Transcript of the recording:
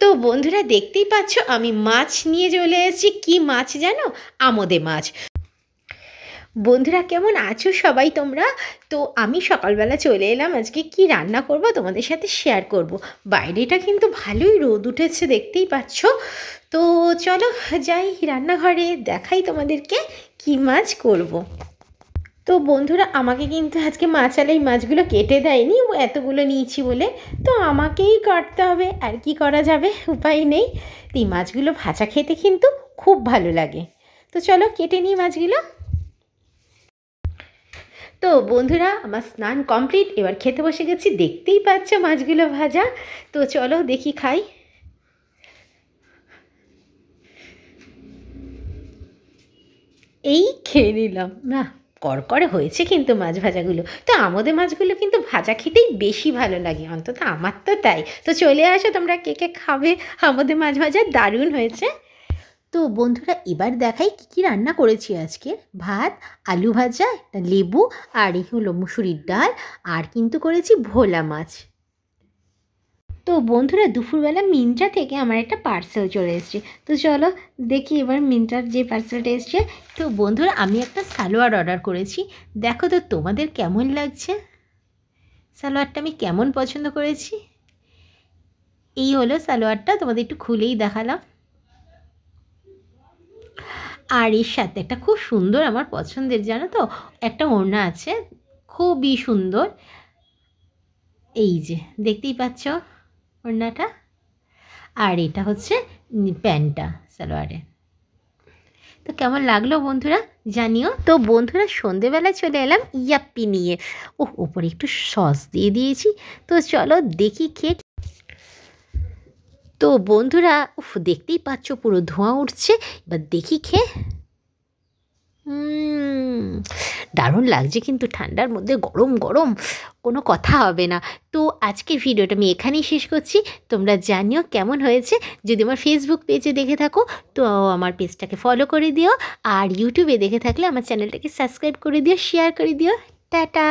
তো বন্ধুরা দেখতেই পাচ্ছ আমি মাছ নিয়ে চলে এসেছি। কি মাছ জানো? আমোদে মাছ। বন্ধুরা কেমন আছো সবাই তোমরা? তো আমি সকালবেলা চলে এলাম, আজকে কি রান্না করব তোমাদের সাথে শেয়ার করব। বাইরেটা কিন্তু ভালোই রোদ উঠেছে, দেখতেই পাচ্ছ। তো চলো যাই রান্নাঘরে, দেখাই তোমাদেরকে কি মাছ করব। তো বন্ধুরা আমাকে কিন্তু আজকে মাছালা এই মাছগুলো কেটে দেয়নি, ও এতগুলো নিয়েছি বলে। তো আমাকেই কাটতে হবে, আর কি করা যাবে, উপায় নেই। তো এই মাছগুলো ভাজা খেতে কিন্তু খুব ভালো লাগে। তো চলো কেটে নিই মাছগুলো। তো বন্ধুরা আমার স্নান কমপ্লিট, এবার খেতে বসে গেছি। দেখতেই পাচ্ছ মাছগুলো ভাজা। তো চলো দেখি খাই। এই খেয়ে নিলাম, না করকরে হয়েছে কিন্তু মাছ ভাজাগুলো। তো আমোদে মাছগুলো কিন্তু ভাজা খেতেই বেশি ভালো লাগে, অন্তত আমার তো তাই। তো চলে আসো তোমরা কে কে খাবে আমোদে মাছ ভাজা, দারুণ হয়েছে। তো বন্ধুরা এবার দেখাই কী কী রান্না করেছি আজকে। ভাত, আলু ভাজা, একটা লেবু, আর এই হলো মুসুরির ডাল, আর কিন্তু করেছি ভোলা মাছ। তো বন্ধুরা দুপুরবেলা মিন্ত্রা থেকে আমার একটা পার্সেল চলে এসেছে। তো চলো দেখি এবার মিন্ত্রার যে পার্সেলটা এসছে। তো বন্ধুরা আমি একটা সালোয়ার অর্ডার করেছি, দেখো তো তোমাদের কেমন লাগছে। সালোয়ারটা আমি কেমন পছন্দ করেছি। এই হলো সালোয়ারটা, তোমাদের একটু খুলেই দেখালাম। আর এর সাথে একটা খুব সুন্দর আমার পছন্দের, জানো তো, একটা ওড়না আছে, খুবই সুন্দর। এই যে দেখতেই পাচ্ছ ওড়নাটা, আর এটা হচ্ছে প্যান্টটা সালোয়ারে। তো কেমন লাগলো বন্ধুরা জানিও। তো বন্ধুরা সন্ধেবেলা চলে এলাম ইয়াপ্পি নিয়ে। ওপরে একটু সস দিয়ে দিয়েছি। তো চলো দেখি খেয়ে। তো বন্ধুরা দেখতেই পাচ্ছ পুরো ধোঁয়া উঠছে, এবার দেখি খেয়ে। দারুণ লাগছে কিন্তু, ঠান্ডার মধ্যে গরম গরম, কোনো কথা হবে না। তো আজকের ভিডিওটা আমি এখানেই শেষ করছি। তোমরা জানিও কেমন হয়েছে। যদি আমার ফেসবুক পেজে দেখে থাকো তো আমার পেজটাকে ফলো করে দিও, আর ইউটিউবে দেখে থাকলে আমার চ্যানেলটাকে সাবস্ক্রাইব করে দিও, শেয়ার করে দিও। টাটা।